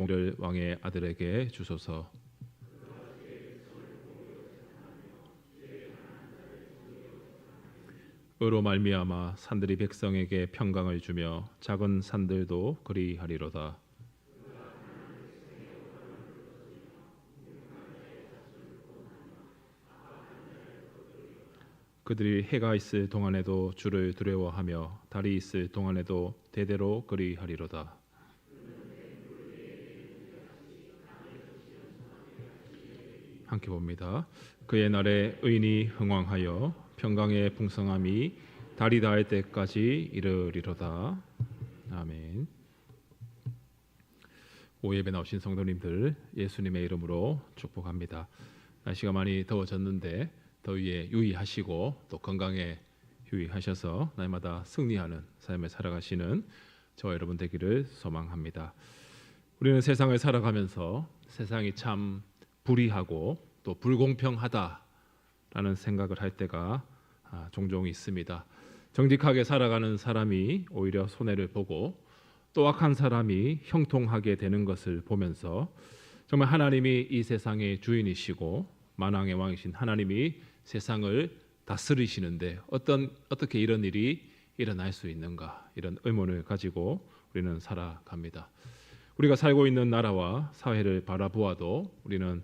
공의를 왕의 아들에게 주소서. 의로 말미암아 산들이 백성에게 평강을 주며 작은 산들도 그리하리로다. 그들이 해가 있을 동안에도 주를 두려워하며 달이 있을 동안에도 대대로 그리하리로다. 함께 봅니다. 그의 날에 의인이 흥왕하여 평강의 풍성함이 달이 닿을 때까지 이르리로다. 아멘. 오예배 나오신 성도님들 예수님의 이름으로 축복합니다. 날씨가 많이 더워졌는데 더위에 유의하시고 또 건강에 유의하셔서 날마다 승리하는 삶을 살아가시는 저와 여러분 되기를 소망합니다. 우리는 세상을 살아가면서 세상이 참 불의하고 또 불공평하다라는 생각을 할 때가 종종 있습니다. 정직하게 살아가는 사람이 오히려 손해를 보고 또 악한 사람이 형통하게 되는 것을 보면서 정말 하나님이 이 세상의 주인이시고 만왕의 왕이신 하나님이 세상을 다스리시는데 어떻게 이런 일이 일어날 수 있는가, 이런 의문을 가지고 우리는 살아갑니다. 우리가 살고 있는 나라와 사회를 바라보아도 우리는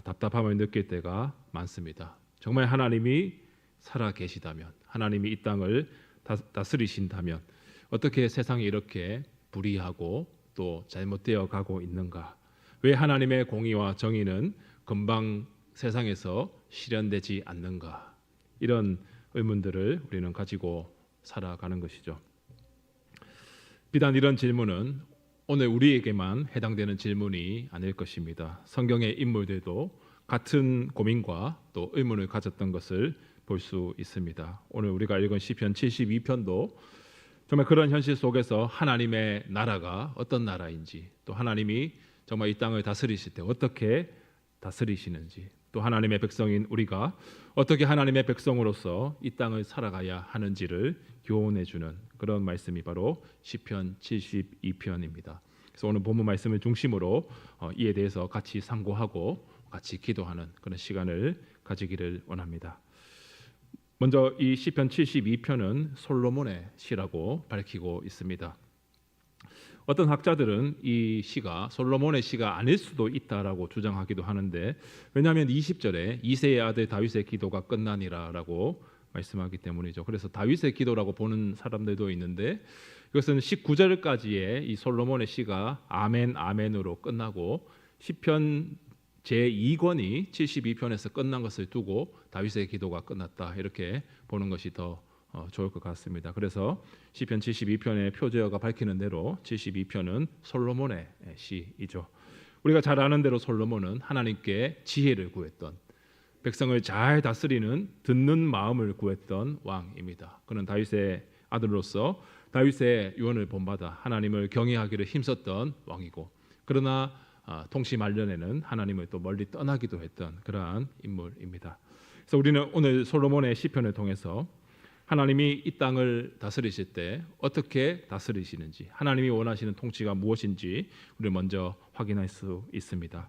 답답함을 느낄 때가 많습니다. 정말 하나님이 살아 계시다면, 하나님이 이 땅을 다스리신다면 어떻게 세상이 이렇게 불의하고 또 잘못되어 가고 있는가? 왜 하나님의 공의와 정의는 금방 세상에서 실현되지 않는가? 이런 의문들을 우리는 가지고 살아가는 것이죠. 비단 이런 질문은 오늘 우리에게만 해당되는 질문이 아닐 것입니다. 성경의 인물들도 같은 고민과 또 의문을 가졌던 것을 볼 수 있습니다. 오늘 우리가 읽은 시편 72편도 정말 그런 현실 속에서 하나님의 나라가 어떤 나라인지, 또 하나님이 정말 이 땅을 다스리실 때 어떻게 다스리시는지, 또 하나님의 백성인 우리가 어떻게 하나님의 백성으로서 이 땅을 살아가야 하는지를 교훈해 주는 그런 말씀이 바로 시편 72편입니다. 그래서 오늘 본문 말씀을 중심으로 이에 대해서 같이 상고하고 같이 기도하는 그런 시간을 가지기를 원합니다. 먼저 이 시편 72편은 솔로몬의 시라고 밝히고 있습니다. 어떤 학자들은 이 시가 솔로몬의 시가 아닐 수도 있다라고 주장하기도 하는데, 왜냐하면 20절에 이새의 아들 다윗의 기도가 끝나니라라고 말씀하기 때문이죠. 그래서 다윗의 기도라고 보는 사람들도 있는데, 이것은 19절까지의 이 솔로몬의 시가 아멘 아멘으로 끝나고 시편 제2권이 72편에서 끝난 것을 두고 다윗의 기도가 끝났다, 이렇게 보는 것이 더 좋을 것 같습니다. 그래서 시편 72편의 표제어가 밝히는 대로 72편은 솔로몬의 시이죠. 우리가 잘 아는 대로 솔로몬은 하나님께 지혜를 구했던, 백성을 잘 다스리는 듣는 마음을 구했던 왕입니다. 그는 다윗의 아들로서 다윗의 유언을 본받아 하나님을 경외하기를 힘썼던 왕이고, 그러나 통치 말년에는 하나님을 또 멀리 떠나기도 했던 그러한 인물입니다. 그래서 우리는 오늘 솔로몬의 시편을 통해서 하나님이 이 땅을 다스리실 때 어떻게 다스리시는지, 하나님이 원하시는 통치가 무엇인지 우리 먼저 확인할 수 있습니다.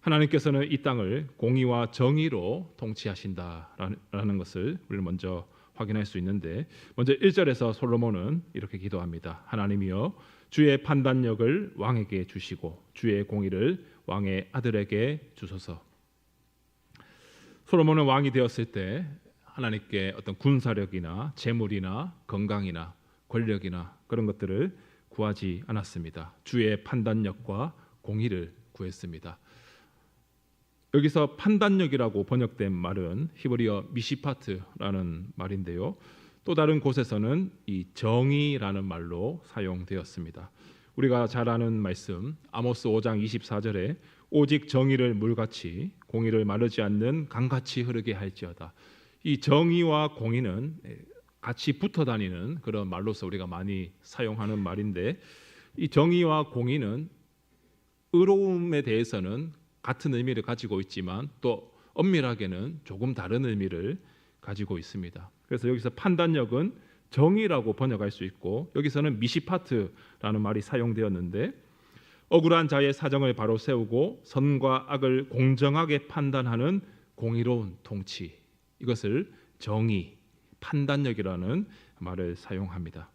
하나님께서는 이 땅을 공의와 정의로 통치하신다라는 것을 우리는 먼저 확인할 수 있는데, 먼저 1절에서 솔로몬은 이렇게 기도합니다. 하나님이여, 주의 판단력을 왕에게 주시고 주의 공의를 왕의 아들에게 주소서. 솔로몬은 왕이 되었을 때 하나님께 어떤 군사력이나 재물이나 건강이나 권력이나 그런 것들을 구하지 않았습니다. 주의 판단력과 공의를 구했습니다. 여기서 판단력이라고 번역된 말은 히브리어 미시파트라는 말인데요, 또 다른 곳에서는 이 정의라는 말로 사용되었습니다. 우리가 잘 아는 말씀 아모스 5장 24절에 오직 정의를 물같이 공의를 마르지 않는 강같이 흐르게 할지어다. 이 정의와 공의는 같이 붙어 다니는 그런 말로서 우리가 많이 사용하는 말인데, 이 정의와 공의는 의로움에 대해서는 같은 의미를 가지고 있지만 또 엄밀하게는 조금 다른 의미를 가지고 있습니다. 그래서 여기서 판단력은 정의라고 번역할 수 있고, 여기서는 미시파트라는 말이 사용되었는데, 억울한 자의 사정을 바로 세우고 선과 악을 공정하게 판단하는 공의로운 통치, 이것을 정의, 판단력이라는 말을 사용합니다.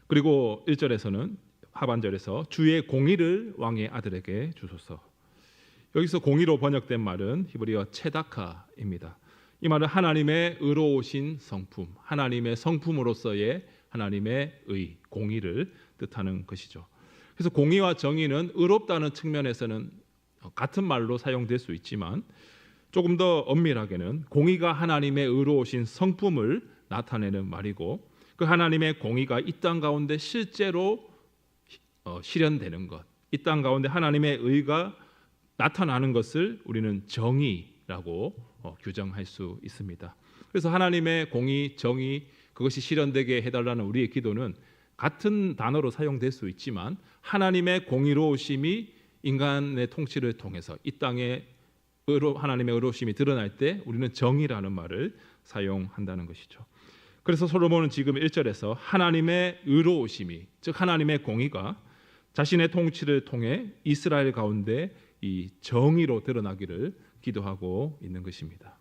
그리고 1절에서는 하반절에서 주의 공의를 왕의 아들에게 주소서. 여기서 공의로 번역된 말은 히브리어 체다카입니다. 이 말은 하나님의 의로우신 성품, 하나님의 성품으로서의 하나님의 의, 공의를 뜻하는 것이죠. 그래서 공의와 정의는 의롭다는 측면에서는 같은 말로 사용될 수 있지만 조금 더 엄밀하게는 공의가 하나님의 의로우신 성품을 나타내는 말이고, 그 하나님의 공의가 이 땅 가운데 실제로 실현되는 것, 이 땅 가운데 하나님의 의가 나타나는 것을 우리는 정의라고 규정할 수 있습니다. 그래서 하나님의 공의, 정의, 그것이 실현되게 해달라는 우리의 기도는 같은 단어로 사용될 수 있지만 하나님의 공의로우심이 인간의 통치를 통해서 이 땅에 하나님의 의로우심이 드러날 때 우리는 정의라는 말을 사용한다는 것이죠. 그래서 솔로몬은 지금 1절에서 하나님의 의로우심이, 즉 하나님의 공의가 자신의 통치를 통해 이스라엘 가운데 이 정의로 드러나기를 기도하고 있는 것입니다.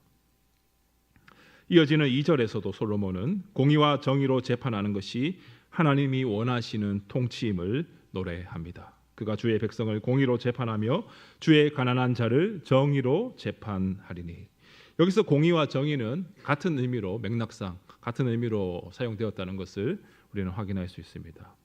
이어지는 2절에서도 솔로몬은 공의와 정의로 재판하는 것이 하나님이 원하시는 통치임을 노래합니다. 그가 주의 백성을 공의로 재판하며 주의 가난한 자를 정의로 재판하리니. 여기서 공의와 정의는 같은 의미로, 맥락상 같은 의미로 사용되었다는 것을 우리는 확인할 수 있습니다.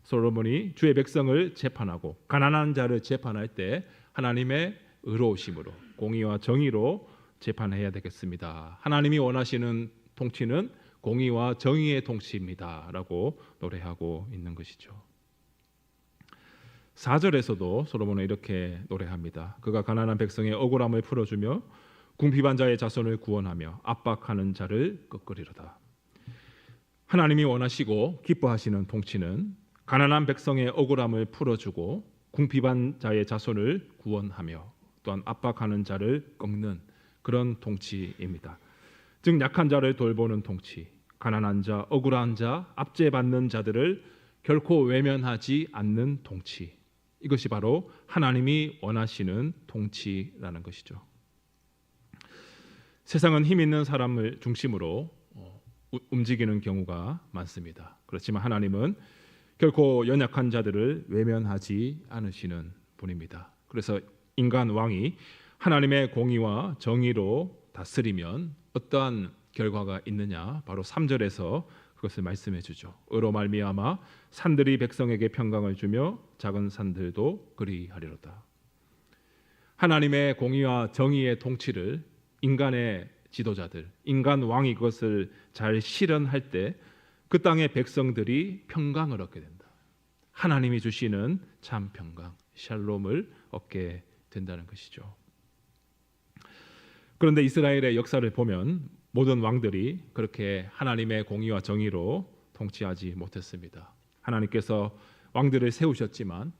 솔로몬이 주의 백성을 재판하고 가난한 자를 재판할 때 하나님의 의로우심으로, 공의와 정의로 재판해야 되겠습니다. 하나님이 원하시는 통치는 공의와 정의의 통치입니다 라고 노래하고 있는 것이죠. 4절에서도 솔로몬은 이렇게 노래합니다. 그가 가난한 백성의 억울함을 풀어주며 궁핍한 자의 자손을 구원하며 압박하는 자를 꺾으리로다. 하나님이 원하시고 기뻐하시는 통치는 가난한 백성의 억울함을 풀어주고 궁핍한 자의 자손을 구원하며 또한 압박하는 자를 꺾는 그런 통치입니다. 즉 약한 자를 돌보는 통치, 가난한 자, 억울한 자, 압제받는 자들을 결코 외면하지 않는 통치, 이것이 바로 하나님이 원하시는 통치라는 것이죠. 세상은 힘 있는 사람을 중심으로 움직이는 경우가 많습니다. 그렇지만 하나님은 결코 연약한 자들을 외면하지 않으시는 분입니다. 그래서 인간 왕이 하나님의 공의와 정의로 다스리면 어떠한 결과가 있느냐, 바로 3절에서 그것을 말씀해 주죠. 의로 말미암아 산들이 백성에게 평강을 주며 작은 산들도 그리하리로다. 하나님의 공의와 정의의 통치를 인간의 지도자들, 인간 왕이 그것을 잘 실현할 때 그 땅의 백성들이 평강을 얻게 된다. 하나님이 주시는 참 평강, 샬롬을 얻게 된다는 것이죠. 그런데 이스라엘의 역사를 보면 모든 왕들이 그렇게 하나님의 공의와 정의로 통치하지 못했습니다. 하나님께서 왕들을 세우셨지만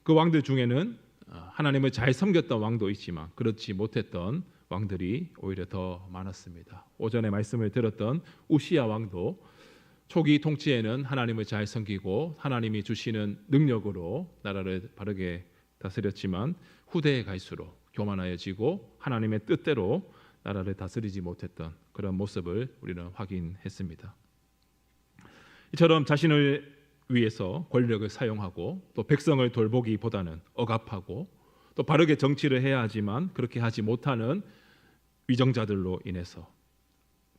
그 왕들 중에는 하나님을 잘 섬겼던 왕도 있지만 그렇지 못했던 왕들이 오히려 더 많았습니다. 오전에 말씀을 들었던 우시야 왕도 초기 통치에는 하나님을 잘 섬기고 하나님이 주시는 능력으로 나라를 바르게 다스렸지만 후대에 갈수록 교만하여지고 하나님의 뜻대로 나라를 다스리지 못했던 그런 모습을 우리는 확인했습니다. 이처럼 자신을 위해서 권력을 사용하고 또 백성을 돌보기보다는 억압하고 또 바르게 정치를 해야 하지만 그렇게 하지 못하는 위정자들로 인해서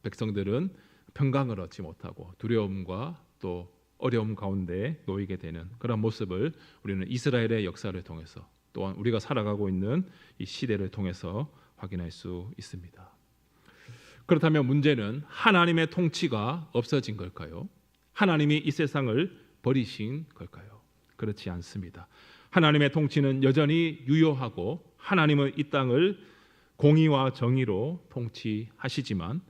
백성들은 평강을 얻지 못하고 두려움과 또 어려움 가운데 놓이게 되는 그런 모습을 우리는 이스라엘의 역사를 통해서 또한 우리가 살아가고 있는 이 시대를 통해서 확인할 수 있습니다. 그렇다면 문제는 하나님의 통치가 없어진 걸까요? 하나님이 이 세상을 버리신 걸까요? 그렇지 않습니다. 하나님의 통치는 여전히 유효하고 하나님은 이 땅을 공의와 정의로 통치하시지만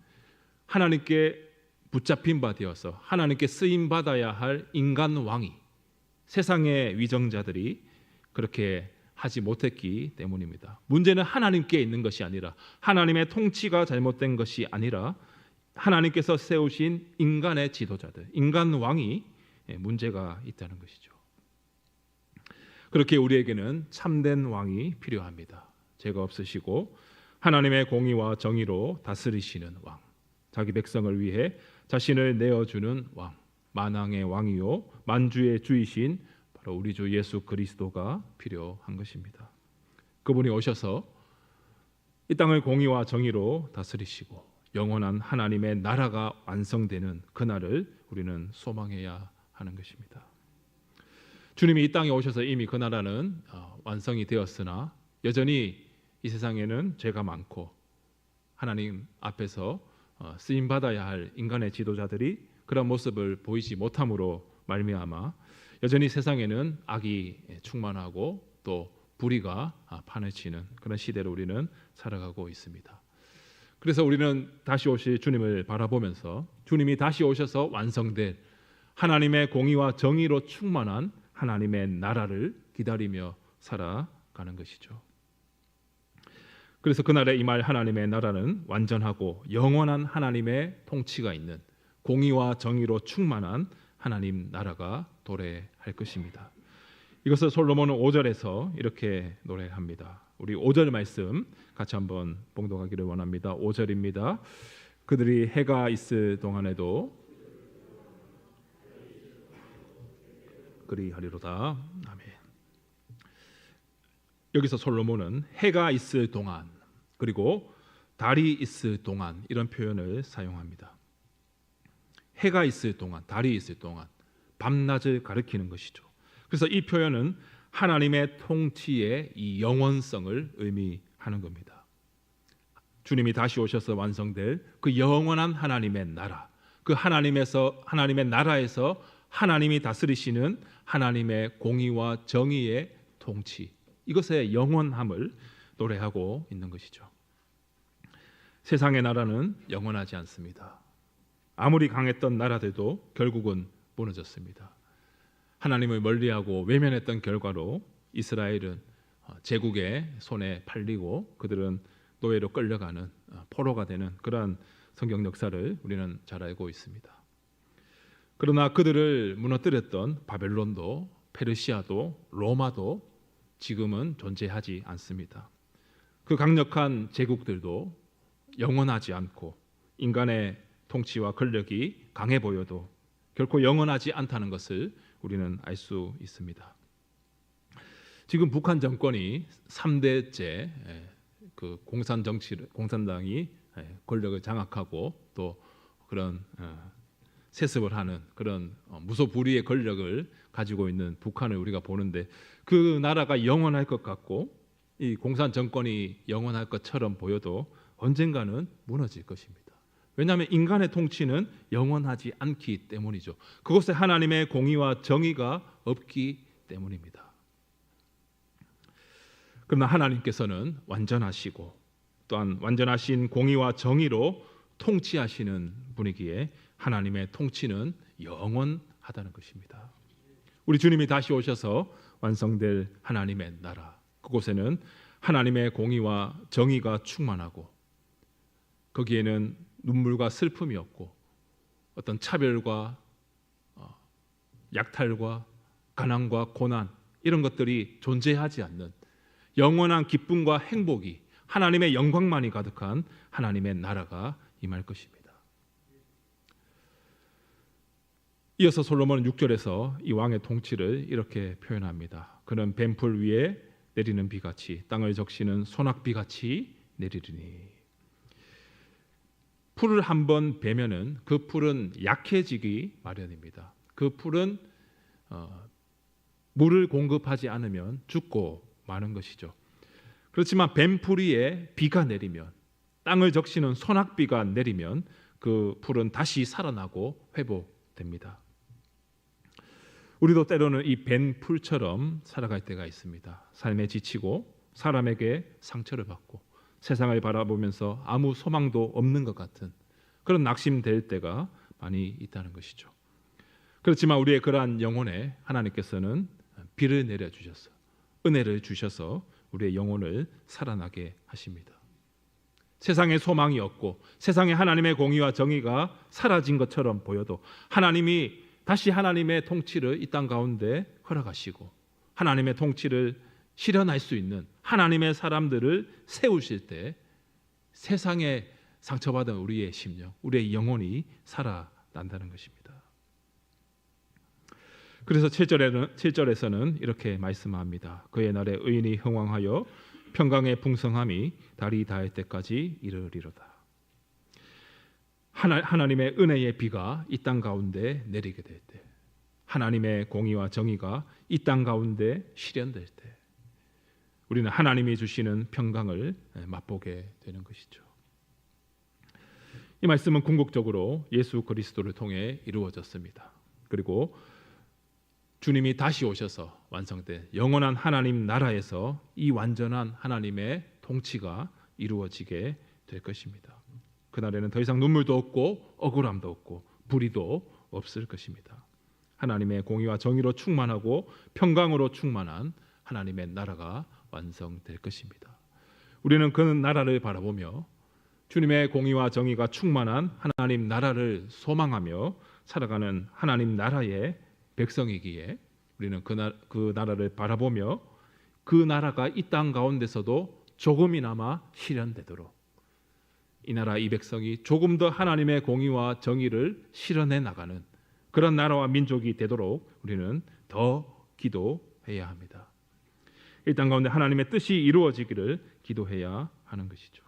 하나님께 붙잡힌 바 되어서 하나님께 쓰임 받아야 할 인간 왕이, 세상의 위정자들이 그렇게 하지 못했기 때문입니다. 문제는 하나님께 있는 것이 아니라, 하나님의 통치가 잘못된 것이 아니라 하나님께서 세우신 인간의 지도자들, 인간 왕이 문제가 있다는 것이죠. 그렇게 우리에게는 참된 왕이 필요합니다. 죄가 없으시고 하나님의 공의와 정의로 다스리시는 왕, 자기 백성을 위해 자신을 내어주는 왕, 만왕의 왕이요 만주의 주이신 바로 우리 주 예수 그리스도가 필요한 것입니다. 그분이 오셔서 이 땅을 공의와 정의로 다스리시고 영원한 하나님의 나라가 완성되는 그날을 우리는 소망해야 하는 것입니다. 주님이 이 땅에 오셔서 이미 그 나라는 완성이 되었으나 여전히 이 세상에는 죄가 많고 하나님 앞에서 쓰임 받아야 할 인간의 지도자들이 그런 모습을 보이지 못함으로 말미암아 여전히 세상에는 악이 충만하고 또 불의가 판을 치는 그런 시대로 우리는 살아가고 있습니다. 그래서 우리는 다시 오실 주님을 바라보면서 주님이 다시 오셔서 완성될 하나님의 공의와 정의로 충만한 하나님의 나라를 기다리며 살아가는 것이죠. 그래서 그날에 임할 하나님의 나라는 완전하고 영원한 하나님의 통치가 있는 공의와 정의로 충만한 하나님 나라가 도래할 것입니다. 이것을 솔로몬은 5절에서 이렇게 노래합니다. 우리 5절 말씀 같이 한번 봉독하기를 원합니다. 5절입니다. 그들이 해가 있을 동안에도 그리하리로다. 아멘. 여기서 솔로몬은 해가 있을 동안 그리고 달이 있을 동안 이런 표현을 사용합니다. 해가 있을 동안, 달이 있을 동안, 밤낮을 가리키는 것이죠. 그래서 이 표현은 하나님의 통치의 이 영원성을 의미하는 겁니다. 주님이 다시 오셔서 완성될 그 영원한 하나님의 나라, 그 하나님의 나라에서 하나님이 다스리시는 하나님의 공의와 정의의 통치, 이것의 영원함을 노래하고 있는 것이죠. 세상의 나라는 영원하지 않습니다. 아무리 강했던 나라들도 결국은 무너졌습니다. 하나님을 멀리하고 외면했던 결과로 이스라엘은 제국의 손에 팔리고 그들은 노예로 끌려가는 포로가 되는 그러한 성경 역사를 우리는 잘 알고 있습니다. 그러나 그들을 무너뜨렸던 바벨론도 페르시아도 로마도 지금은 존재하지 않습니다. 그 강력한 제국들도 영원하지 않고 인간의 통치와 권력이 강해 보여도 결코 영원하지 않다는 것을 우리는 알 수 있습니다. 지금 북한 정권이 3대째 그 공산당이 권력을 장악하고 또 그런 세습을 하는 그런 무소불위의 권력을 가지고 있는 북한을 우리가 보는데 그 나라가 영원할 것 같고 이 공산 정권이 영원할 것처럼 보여도 언젠가는 무너질 것입니다. 왜냐하면 인간의 통치는 영원하지 않기 때문이죠. 그곳에 하나님의 공의와 정의가 없기 때문입니다. 그러나 하나님께서는 완전하시고 또한 완전하신 공의와 정의로 통치하시는 분이기에 하나님의 통치는 영원하다는 것입니다. 우리 주님이 다시 오셔서 완성될 하나님의 나라, 그곳에는 하나님의 공의와 정의가 충만하고 거기에는 눈물과 슬픔이 없고 어떤 차별과 약탈과 가난과 고난 이런 것들이 존재하지 않는 영원한 기쁨과 행복이 하나님의 영광만이 가득한 하나님의 나라가 임할 것입니다. 이어서 솔로몬은 6절에서 이 왕의 통치를 이렇게 표현합니다. 그는 뱀풀 위에 내리는 비같이 땅을 적시는 소낙비같이 내리리니. 풀을 한번 베면은 그 풀은 약해지기 마련입니다. 그 풀은 물을 공급하지 않으면 죽고 마는 것이죠. 그렇지만 뱀풀 위에 비가 내리면 땅을 적시는 소낙비가 내리면 그 풀은 다시 살아나고 회복됩니다. 우리도 때로는 이 뱀풀처럼 살아갈 때가 있습니다. 삶에 지치고 사람에게 상처를 받고 세상을 바라보면서 아무 소망도 없는 것 같은 그런 낙심될 때가 많이 있다는 것이죠. 그렇지만 우리의 그러한 영혼에 하나님께서는 비를 내려주셔서 은혜를 주셔서 우리의 영혼을 살아나게 하십니다. 세상에 소망이 없고 세상에 하나님의 공의와 정의가 사라진 것처럼 보여도 하나님이 다시 하나님의 통치를 이 땅 가운데 허락하시고 하나님의 통치를 실현할 수 있는 하나님의 사람들을 세우실 때 세상에 상처받은 우리의 심령, 우리의 영혼이 살아난다는 것입니다. 그래서 7절에서는 이렇게 말씀합니다. 그의 날에 의인이 흥왕하여 평강의 풍성함이 달이 닿을 때까지 이르리로다. 하나님의 은혜의 비가 이 땅 가운데 내리게 될 때, 하나님의 공의와 정의가 이 땅 가운데 실현될 때 우리는 하나님이 주시는 평강을 맛보게 되는 것이죠. 이 말씀은 궁극적으로 예수 그리스도를 통해 이루어졌습니다. 그리고 주님이 다시 오셔서 완성된 영원한 하나님 나라에서 이 완전한 하나님의 통치가 이루어지게 될 것입니다. 그날에는 더 이상 눈물도 없고 억울함도 없고 불의도 없을 것입니다. 하나님의 공의와 정의로 충만하고 평강으로 충만한 하나님의 나라가 완성될 것입니다. 우리는 그 나라를 바라보며 주님의 공의와 정의가 충만한 하나님 나라를 소망하며 살아가는 하나님 나라의 백성이기에 우리는 그 나라를 바라보며 그 나라가 이 땅 가운데서도 조금이나마 실현되도록, 이 나라 이 백성이 조금 더 하나님의 공의와 정의를 실현해 나가는 그런 나라와 민족이 되도록 우리는 더 기도해야 합니다. 이 땅 가운데 하나님의 뜻이 이루어지기를 기도해야 하는 것이죠.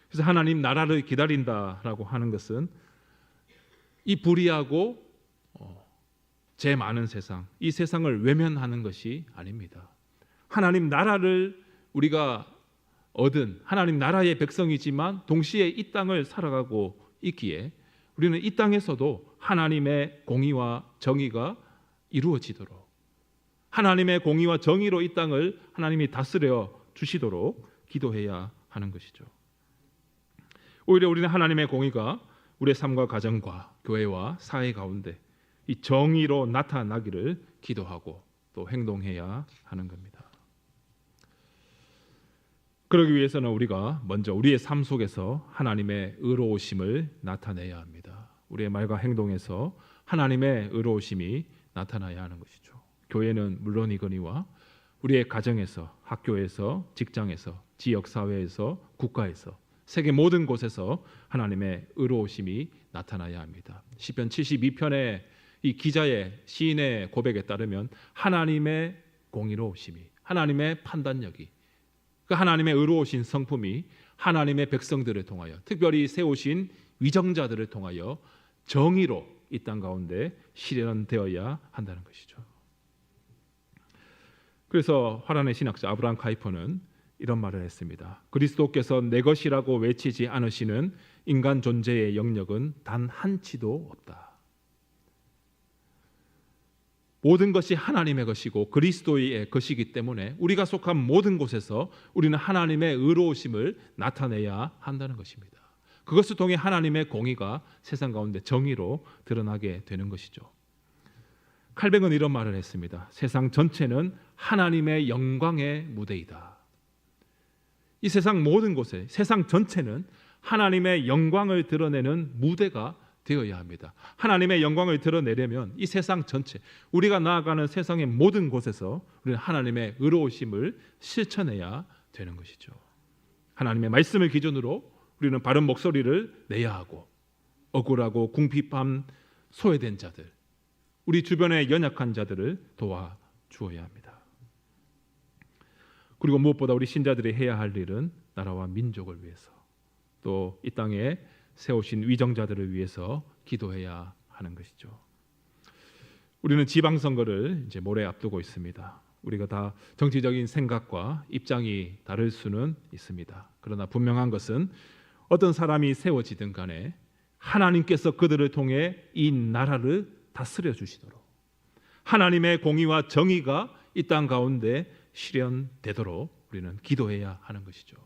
그래서 하나님 나라를 기다린다라고 하는 것은 이 불의하고 죄 많은 세상, 이 세상을 외면하는 것이 아닙니다. 하나님 나라를 우리가 얻은 하나님 나라의 백성이지만 동시에 이 땅을 살아가고 있기에 우리는 이 땅에서도 하나님의 공의와 정의가 이루어지도록, 하나님의 공의와 정의로 이 땅을 하나님이 다스려 주시도록 기도해야 하는 것이죠. 오히려 우리는 하나님의 공의가 우리의 삶과 가정과 교회와 사회 가운데 이 정의로 나타나기를 기도하고 또 행동해야 하는 겁니다. 그러기 위해서는 우리가 먼저 우리의 삶 속에서 하나님의 의로우심을 나타내야 합니다. 우리의 말과 행동에서 하나님의 의로우심이 나타나야 하는 것이죠. 교회는 물론이거니와 우리의 가정에서, 학교에서, 직장에서, 지역사회에서, 국가에서, 세계 모든 곳에서 하나님의 의로우심이 나타나야 합니다. 시편 72편의 이 기자의 시인의 고백에 따르면 하나님의 공의로우심이, 하나님의 판단력이, 그 하나님의 의로우신 성품이 하나님의 백성들을 통하여, 특별히 세우신 위정자들을 통하여 정의로 이 땅 가운데 실현되어야 한다는 것이죠. 그래서 화란의 신학자 아브라함 카이퍼는 이런 말을 했습니다. 그리스도께서 내 것이라고 외치지 않으시는 인간 존재의 영역은 단 한치도 없다. 모든 것이 하나님의 것이고 그리스도의 것이기 때문에 우리가 속한 모든 곳에서 우리는 하나님의 의로우심을 나타내야 한다는 것입니다. 그것을 통해 하나님의 공의가 세상 가운데 정의로 드러나게 되는 것이죠. 칼뱅은 이런 말을 했습니다. 세상 전체는 하나님의 영광의 무대이다. 이 세상 모든 곳에, 세상 전체는 하나님의 영광을 드러내는 무대가 되어야 합니다. 하나님의 영광을 드러내려면 이 세상 전체, 우리가 나아가는 세상의 모든 곳에서 우리는 하나님의 의로우심을 실천해야 되는 것이죠. 하나님의 말씀을 기준으로 우리는 바른 목소리를 내야 하고, 억울하고 궁핍함 소외된 자들, 우리 주변의 연약한 자들을 도와주어야 합니다. 그리고 무엇보다 우리 신자들이 해야 할 일은 나라와 민족을 위해서, 또 이 땅에 세우신 위정자들을 위해서 기도해야 하는 것이죠. 우리는 지방선거를 이제 모레 앞두고 있습니다. 우리가 다 정치적인 생각과 입장이 다를 수는 있습니다. 그러나 분명한 것은 어떤 사람이 세워지든 간에 하나님께서 그들을 통해 이 나라를 다스려 주시도록, 하나님의 공의와 정의가 이 땅 가운데 실현되도록 우리는 기도해야 하는 것이죠.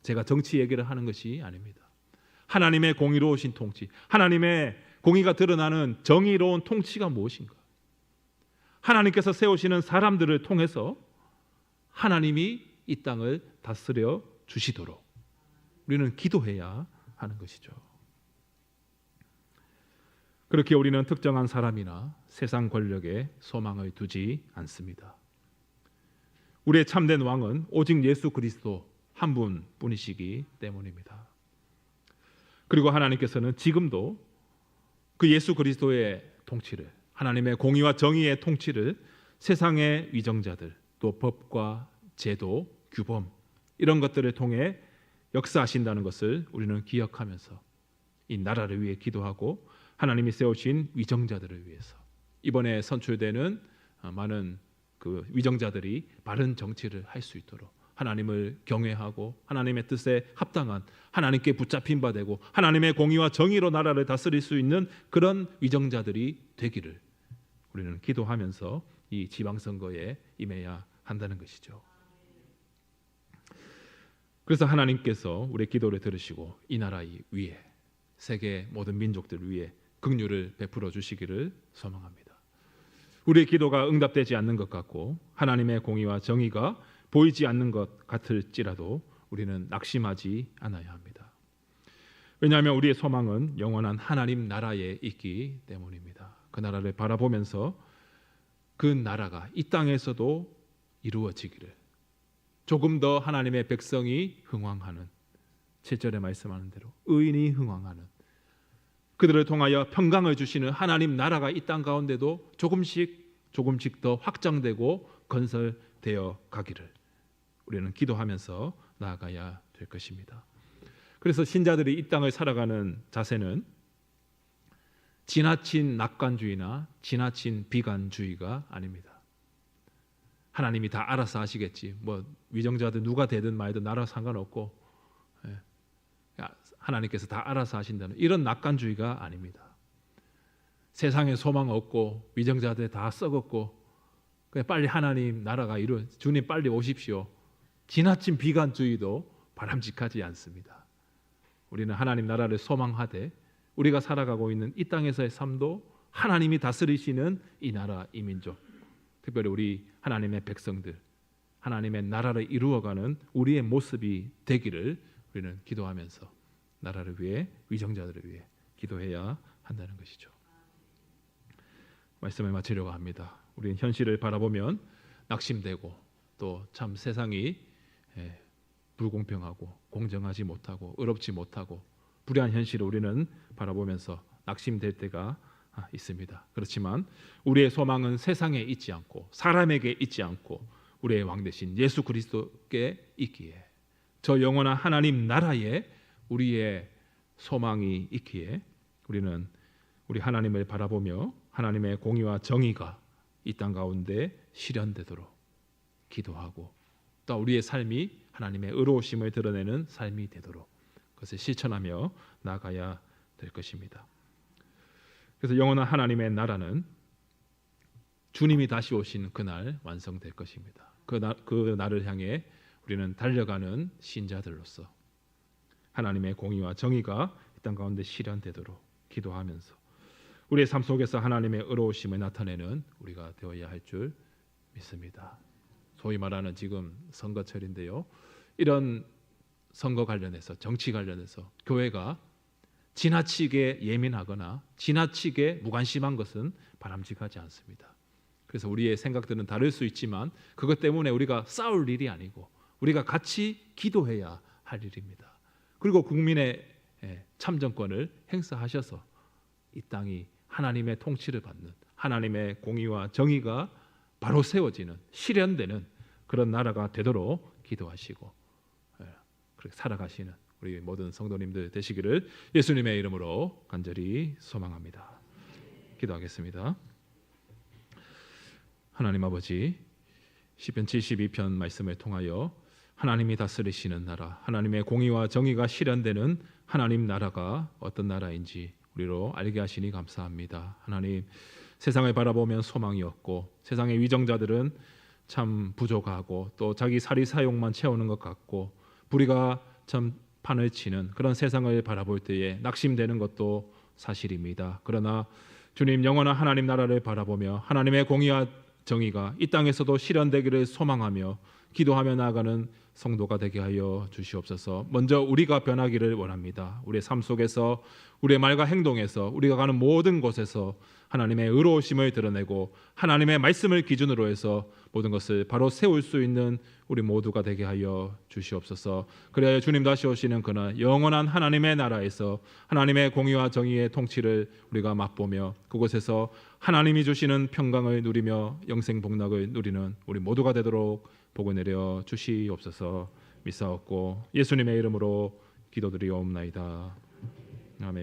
제가 정치 얘기를 하는 것이 아닙니다. 하나님의 공의로우신 통치, 하나님의 공의가 드러나는 정의로운 통치가 무엇인가? 하나님께서 세우시는 사람들을 통해서 하나님이 이 땅을 다스려 주시도록 우리는 기도해야 하는 것이죠. 그렇게 우리는 특정한 사람이나 세상 권력에 소망을 두지 않습니다. 우리의 참된 왕은 오직 예수 그리스도 한 분뿐이시기 때문입니다. 그리고 하나님께서는 지금도 그 예수 그리스도의 통치를, 하나님의 공의와 정의의 통치를 세상의 위정자들, 또 법과 제도, 규범 이런 것들을 통해 역사하신다는 것을 우리는 기억하면서 이 나라를 위해 기도하고 하나님이 세우신 위정자들을 위해서 이번에 선출되는 많은 그 위정자들이 바른 정치를 할 수 있도록 하나님을 경외하고 하나님의 뜻에 합당한, 하나님께 붙잡힌 바 되고 하나님의 공의와 정의로 나라를 다스릴 수 있는 그런 위정자들이 되기를 우리는 기도하면서 이 지방선거에 임해야 한다는 것이죠. 그래서 하나님께서 우리의 기도를 들으시고 이 나라 위에, 세계 모든 민족들 위에 긍휼을 베풀어 주시기를 소망합니다. 우리의 기도가 응답되지 않는 것 같고 하나님의 공의와 정의가 보이지 않는 것 같을지라도 우리는 낙심하지 않아야 합니다. 왜냐하면 우리의 소망은 영원한 하나님 나라에 있기 때문입니다. 그 나라를 바라보면서 그 나라가 이 땅에서도 이루어지기를, 조금 더 하나님의 백성이 흥왕하는, 7절에 말씀하는 대로 의인이 흥왕하는, 그들을 통하여 평강을 주시는 하나님 나라가 이 땅 가운데도 조금씩 더 확장되고 건설되어 가기를 우리는 기도하면서 나아가야 될 것입니다. 그래서 신자들이 이 땅을 살아가는 자세는 지나친 낙관주의나 지나친 비관주의가 아닙니다. 하나님이 다 알아서 하시겠지, 뭐 위정자들 누가 되든 말든 나라 상관없고 하나님께서 다 알아서 하신다는 이런 낙관주의가 아닙니다. 세상에 소망 없고 위정자들 다 썩었고 그냥 빨리 하나님 나라가 주님 빨리 오십시오, 지나친 비관주의도 바람직하지 않습니다. 우리는 하나님 나라를 소망하되 우리가 살아가고 있는 이 땅에서의 삶도 하나님이 다스리시는 이 나라, 이 민족, 특별히 우리 하나님의 백성들, 하나님의 나라를 이루어가는 우리의 모습이 되기를 우리는 기도하면서 나라를 위해, 위정자들을 위해 기도해야 한다는 것이죠. 말씀을 마치려고 합니다. 우리는 현실을 바라보면 낙심되고 또 참 세상이 불공평하고 공정하지 못하고 의롭지 못하고 불의한 현실을 우리는 바라보면서 낙심될 때가 있습니다. 그렇지만 우리의 소망은 세상에 있지 않고 사람에게 있지 않고 우리의 왕 대신 예수 그리스도께 있기에, 저 영원한 하나님 나라에 우리의 소망이 있기에 우리는 우리 하나님을 바라보며 하나님의 공의와 정의가 이 땅 가운데 실현되도록 기도하고 또 우리의 삶이 하나님의 의로우심을 드러내는 삶이 되도록 그것을 실천하며 나아가야 될 것입니다. 그래서 영원한 하나님의 나라는 주님이 다시 오신 그날 완성될 것입니다. 그 날을 향해 우리는 달려가는 신자들로서 하나님의 공의와 정의가 이 땅 가운데 실현되도록 기도하면서 우리의 삶 속에서 하나님의 의로우심을 나타내는 우리가 되어야 할 줄 믿습니다. 소위 말하는 지금 선거철인데요, 이런 선거 관련해서, 정치 관련해서 교회가 지나치게 예민하거나 지나치게 무관심한 것은 바람직하지 않습니다. 그래서 우리의 생각들은 다를 수 있지만 그것 때문에 우리가 싸울 일이 아니고 우리가 같이 기도해야 할 일입니다. 그리고 국민의 참정권을 행사하셔서 이 땅이 하나님의 통치를 받는, 하나님의 공의와 정의가 바로 세워지는, 실현되는 그런 나라가 되도록 기도하시고 그렇게 살아가시는 우리 모든 성도님들 되시기를 예수님의 이름으로 간절히 소망합니다. 기도하겠습니다. 하나님 아버지, 시편 72편 말씀을 통하여 하나님이 다스리시는 나라, 하나님의 공의와 정의가 실현되는 하나님 나라가 어떤 나라인지 우리로 알게 하시니 감사합니다. 하나님, 세상을 바라보면 소망이 없고 세상의 위정자들은 참 부족하고 또 자기 사리사욕만 채우는 것 같고 불의가 참 판을 치는 그런 세상을 바라볼 때에 낙심되는 것도 사실입니다. 그러나 주님, 영원한 하나님 나라를 바라보며 하나님의 공의와 정의가 이 땅에서도 실현되기를 소망하며 기도하며 나아가는 성도가 되게 하여 주시옵소서. 먼저 우리가 변하기를 원합니다. 우리의 삶 속에서, 우리의 말과 행동에서, 우리가 가는 모든 곳에서 하나님의 의로우심을 드러내고 하나님의 말씀을 기준으로 해서 모든 것을 바로 세울 수 있는 우리 모두가 되게 하여 주시옵소서. 그래야 주님 다시 오시는 그날 영원한 하나님의 나라에서 하나님의 공의와 정의의 통치를 우리가 맛보며 그곳에서 하나님이 주시는 평강을 누리며 영생 복락을 누리는 우리 모두가 되도록 복을 내려 주시옵소서. 믿사옵고 예수님의 이름으로 기도드리옵나이다.